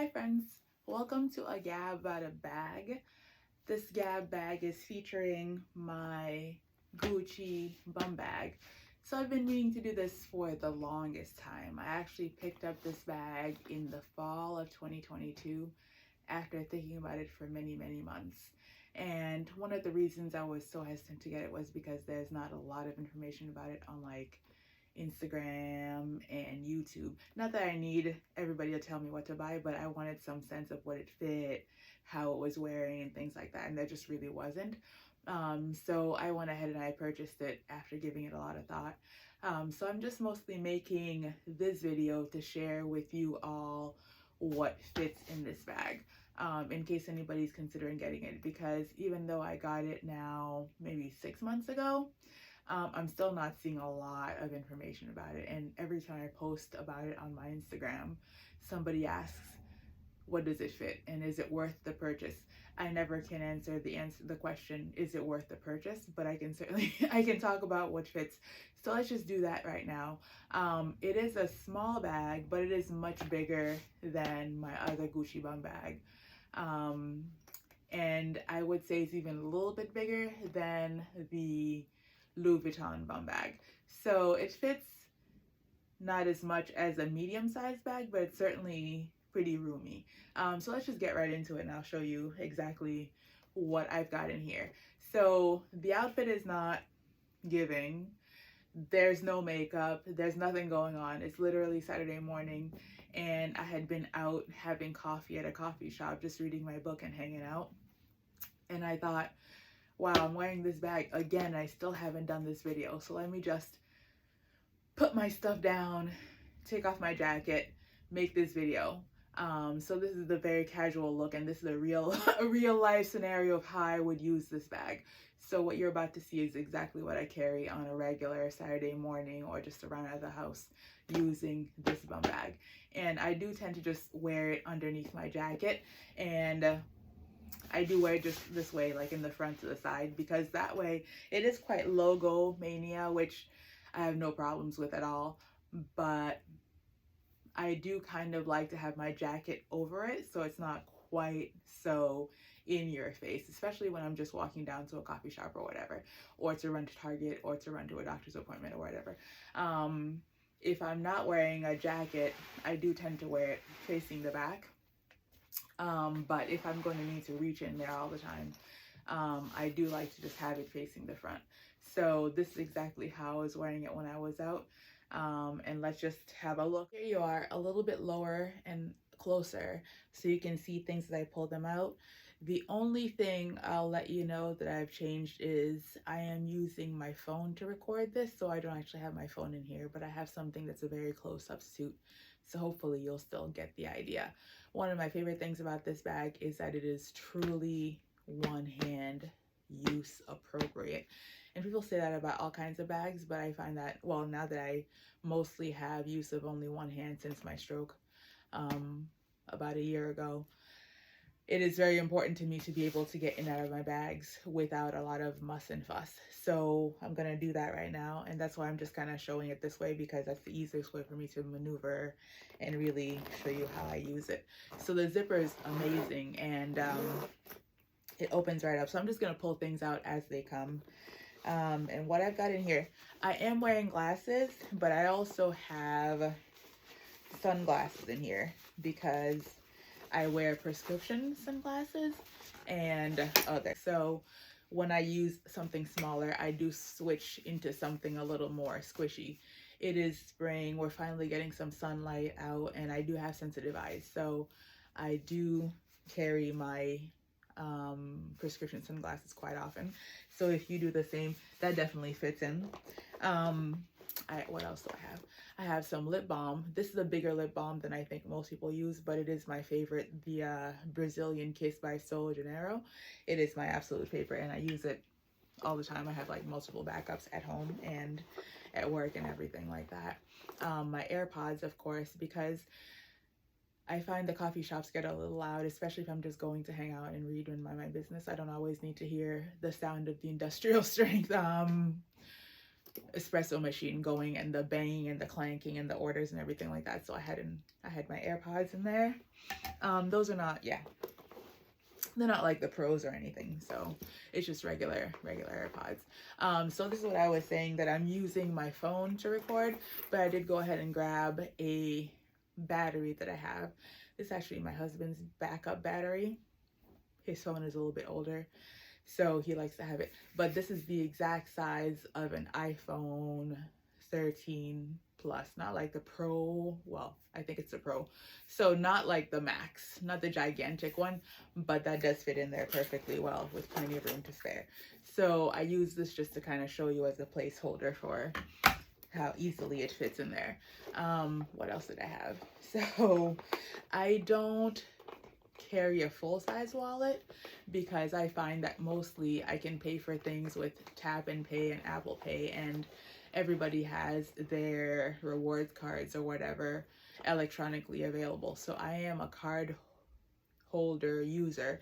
Hi friends, welcome to a Gab About a Bag. This Gab bag is featuring my Gucci bum bag. So I've been meaning to do this for the longest time. I actually picked up this bag in the fall of 2022 after thinking about it for many months. And one of the reasons I was so hesitant to get it was because there's not a lot of information about it on like Instagram and YouTube. Not that I need everybody to tell me what to buy, but I wanted some sense of what it fit, how it was wearing, and things like that. And there just really wasn't. So I went ahead and I purchased it after giving it a lot of thought. So I'm just mostly making this video to share with you all what fits in this bag. In case anybody's considering getting it, because even though I got it now maybe 6 months ago, I'm still not seeing a lot of information about it. And every time I post about it on my Instagram, somebody asks, what does it fit and is it worth the purchase? I never can answer the question, is it worth the purchase? But I can certainly, I can talk about what fits. So let's just do that right now. It is a small bag, but it is much bigger than my other Gucci bum bag. And I would say it's even a little bit bigger than the Louis Vuitton bum bag. So it fits not as much as a medium-sized bag, but it's certainly pretty roomy. So let's just get right into it and I'll show you exactly what I've got in here. So the outfit is not giving. There's no makeup, there's nothing going on. It's literally Saturday morning and I had been out having coffee at a coffee shop, just reading my book and hanging out. And I thought, wow, I'm wearing this bag again. I still haven't done this video. So let me just put my stuff down, take off my jacket, make this video. So this is the very casual look, and this is a real life scenario of how I would use this bag. So what you're about to see is exactly what I carry on a regular Saturday morning or just around at the house using this bum bag. And I do tend to just wear it underneath my jacket, and I do wear it just this way, like in the front to the side, because that way it is quite logo mania, which I have no problems with at all. But I do kind of like to have my jacket over it so it's not quite so in your face, especially when I'm just walking down to a coffee shop or whatever, or to run to Target or to run to a doctor's appointment or whatever. If I'm not wearing a jacket, I do tend to wear it facing the back. But if I'm going to need to reach in there all the time, I do like to just have it facing the front. So this is exactly how I was wearing it when I was out. And let's just have a look. Here you are, a little bit lower and closer so you can see things as I pull them out. The only thing I'll let you know that I've changed is I am using my phone to record this, so I don't actually have my phone in here, but I have something that's a very close substitute. So hopefully you'll still get the idea. One of my favorite things about this bag is that it is truly one-hand use appropriate. And people say that about all kinds of bags, but I find that, well, now that I mostly have use of only one hand since my stroke about a year ago, it is very important to me to be able to get in and out of my bags without a lot of muss and fuss. So I'm going to do that right now. And that's why I'm just kind of showing it this way, because that's the easiest way for me to maneuver and really show you how I use it. So the zipper is amazing, and it opens right up. So I'm just going to pull things out as they come. And what I've got in here, I am wearing glasses, but I also have sunglasses in here because I wear prescription sunglasses and other. So when I use something smaller, I do switch into something a little more squishy. It is spring, we're finally getting some sunlight out, and I do have sensitive eyes. So I do carry my prescription sunglasses quite often. So if you do the same, that definitely fits in. What else do I have? I have some lip balm. This is a bigger lip balm than I think most people use, but it is my favorite. The Brazilian Kiss by Sol de Janeiro. It is my absolute favorite, and I use it all the time. I have like multiple backups at home and at work and everything like that. My AirPods, of course, because I find the coffee shops get a little loud, especially if I'm just going to hang out and read and mind my business. I don't always need to hear the sound of the industrial strength espresso machine going and the banging and the clanking and the orders and everything like that. So I had my AirPods in there. Those are not, yeah, they're not like the pros or anything, so it's just regular AirPods. So this is what I was saying, that I'm using my phone to record, but I did go ahead and grab a battery that I have. It's actually my husband's backup battery. His phone is a little bit older, so he likes to have it, but this is the exact size of an iPhone 13 Plus, not like the Pro. Well, I think it's the Pro, so not like the Max, not the gigantic one, but that does fit in there perfectly well with plenty of room to spare. So I use this just to kind of show you as a placeholder for how easily it fits in there. What else did I have? So I don't carry a full-size wallet because I find that mostly I can pay for things with Tap and Pay and Apple Pay, and everybody has their rewards cards or whatever electronically available. So I am a card holder user.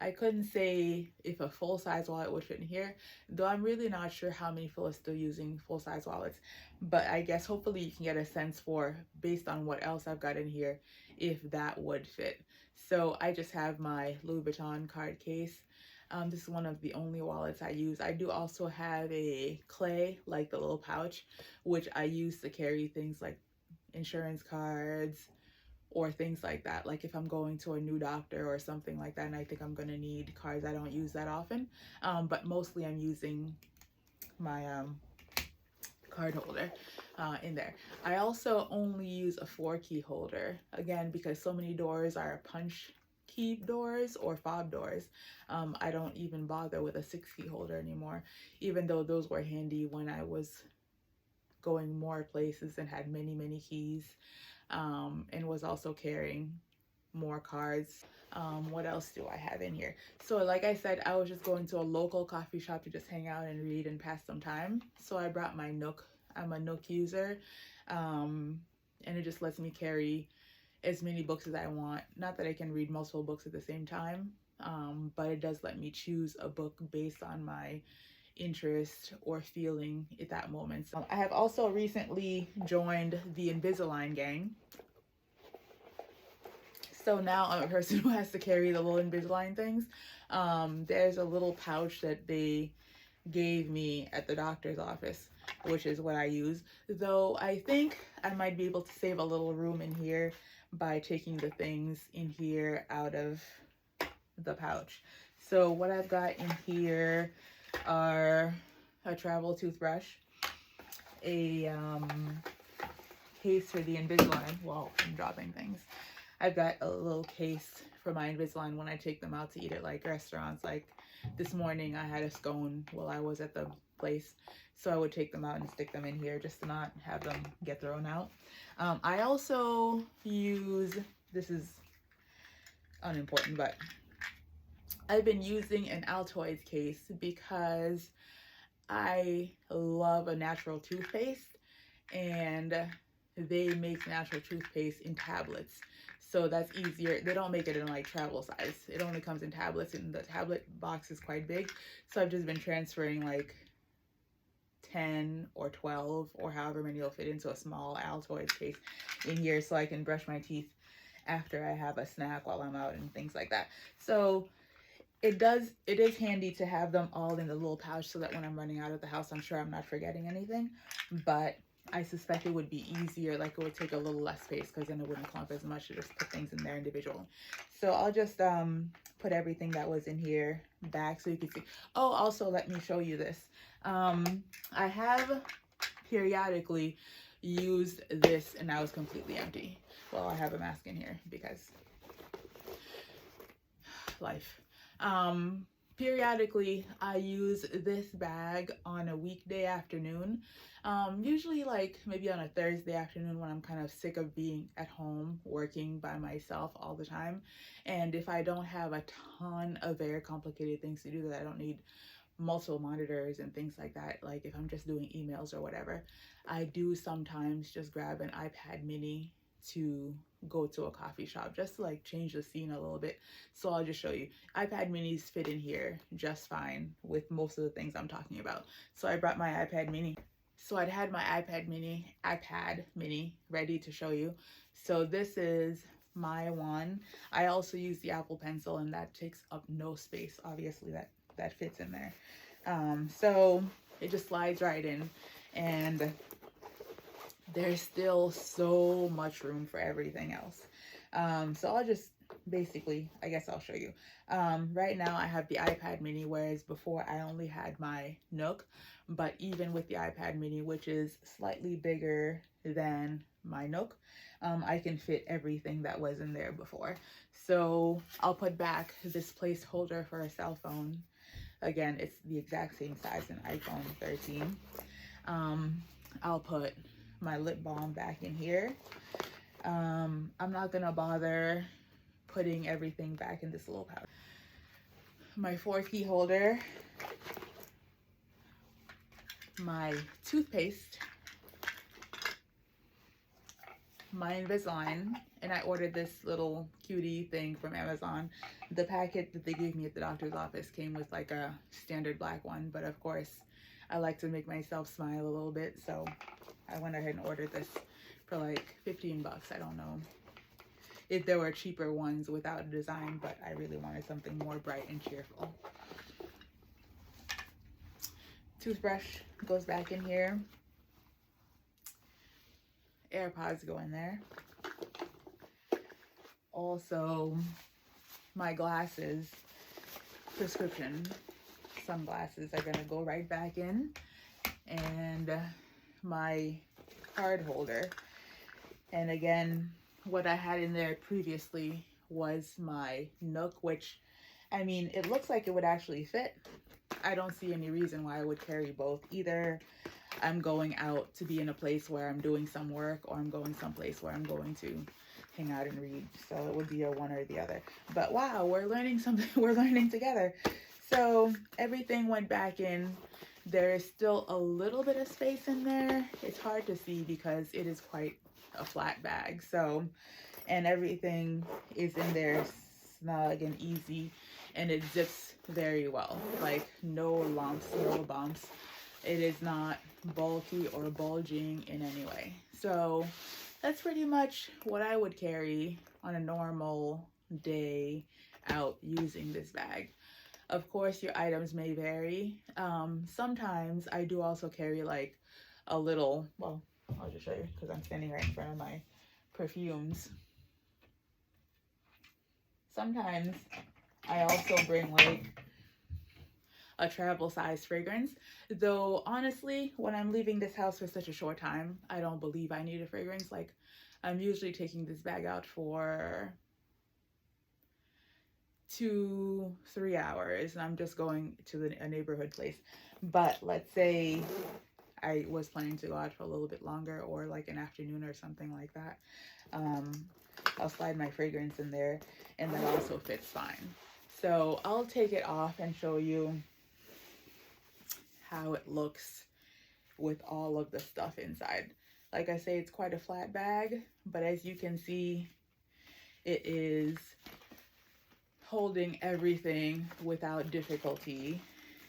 I couldn't say if a full-size wallet would fit in here, though I'm really not sure how many people are still using full-size wallets. But I guess hopefully you can get a sense for, based on what else I've got in here, if that would fit. So I just have my Louis Vuitton card case. This is one of the only wallets I use. I do also have a clay, like the little pouch, which I use to carry things like insurance cards, or things like that, like if I'm going to a new doctor or something like that and I think I'm going to need cards. I don't use that often, but mostly I'm using my card holder in there. I also only use a 4-key holder, again because so many doors are punch key doors or fob doors. I don't even bother with a 6-key holder anymore, even though those were handy when I was going more places and had many keys, and was also carrying more cards. What else do I have in here? So like I said, I was just going to a local coffee shop to just hang out and read and pass some time. So I brought my Nook. I'm a Nook user, and it just lets me carry as many books as I want. Not that I can read multiple books at the same time, but it does let me choose a book based on my interest or feeling at that moment. So I have also recently joined the Invisalign gang. So now I'm a person who has to carry the little Invisalign things. There's a little pouch that they gave me at the doctor's office, which is what I use. Though I think I might be able to save a little room in here by taking the things in here out of the pouch. So what I've got in here are a travel toothbrush, a case for the Invisalign. Whoa, I'm dropping things. I've got a little case for my Invisalign when I take them out to eat at like restaurants. Like this morning I had a scone while I was at the place, so I would take them out and stick them in here just to not have them get thrown out. I also use, this is unimportant, but I've been using an Altoids case because I love a natural toothpaste, and they make natural toothpaste in tablets. So that's easier. They don't make it in like travel size. It only comes in tablets, and the tablet box is quite big. So I've just been transferring like 10 or 12 or however many will fit into a small Altoids case in here, so I can brush my teeth after I have a snack while I'm out and things like that. So it is handy to have them all in the little pouch so that when I'm running out of the house, I'm sure I'm not forgetting anything. But I suspect it would be easier, like it would take a little less space, because then it wouldn't clump as much to just put things in there individually. So I'll just put everything that was in here back so you can see. Oh, also let me show you this. I have periodically used this and now it's completely empty. Well, I have a mask in here because life. Periodically I use this bag on a weekday afternoon, usually like maybe on a Thursday afternoon when I'm kind of sick of being at home working by myself all the time, and if I don't have a ton of very complicated things to do that I don't need multiple monitors and things like that, like if I'm just doing emails or whatever, I do sometimes just grab an iPad mini to go to a coffee shop just to like change the scene a little bit. So I'll just show you. iPad minis fit in here just fine with most of the things I'm talking about. So I brought my iPad mini. So I'd had my iPad mini ready to show you. So this is my one. I also use the Apple Pencil, and that takes up no space. Obviously, that fits in there. So it just slides right in, and there's still so much room for everything else. So I'll just basically, I guess I'll show you. Right now I have the iPad mini, whereas before I only had my Nook. But even with the iPad mini, which is slightly bigger than my Nook, I can fit everything that was in there before. So I'll put back this placeholder for a cell phone. Again, it's the exact same size as an iPhone 13. I'll put my lip balm back in here. I'm not gonna bother putting everything back in this little pouch. My 4 key holder, my toothpaste, my Invisalign, and I ordered this little cutie thing from Amazon. The packet that they gave me at the doctor's office came with like a standard black one, but of course I like to make myself smile a little bit, so I went ahead and ordered this for like 15 bucks. I don't know if there were cheaper ones without a design, but I really wanted something more bright and cheerful. Toothbrush goes back in here. AirPods go in there. Also, my glasses, prescription sunglasses, are gonna go right back in. And my card holder. And again, what I had in there previously was my Nook, which, I mean, it looks like it would actually fit. I don't see any reason why I would carry both. Either I'm going out to be in a place where I'm doing some work, or I'm going someplace where I'm going to hang out and read. So it would be a one or the other. But wow, we're learning something. We're learning together. So everything went back in. There is still a little bit of space in there. It's hard to see because it is quite a flat bag. So, and everything is in there snug and easy, and it zips very well. Like no lumps, no bumps. It is not bulky or bulging in any way. So that's pretty much what I would carry on a normal day out using this bag. Of course, your items may vary. Sometimes I do also carry like a little, well, I'll just show you because I'm standing right in front of my perfumes. Sometimes I also bring like a travel size fragrance, though honestly, when I'm leaving this house for such a short time, I don't believe I need a fragrance. Like, I'm usually taking this bag out for 2-3 hours, and I'm just going to a neighborhood place. But let's say I was planning to go out for a little bit longer, or like an afternoon or something like that, I'll slide my fragrance in there, and that also fits fine. So I'll take it off and show you how it looks with all of the stuff inside. Like I say, it's quite a flat bag, but as you can see, it is holding everything without difficulty,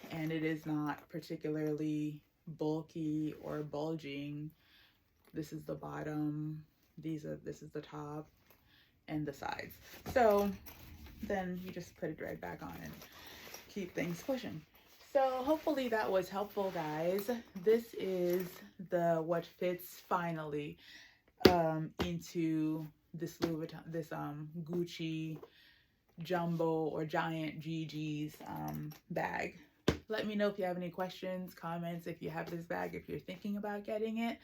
and it is not particularly bulky or bulging. This is the bottom, this is the top, and the sides. So then you just put it right back on and keep things pushing. So hopefully that was helpful, guys. This is the what fits finally into this Louis Vuitton, this Gucci jumbo or giant GG's bag. Let me know if you have any questions, comments, if you have this bag, if you're thinking about getting it.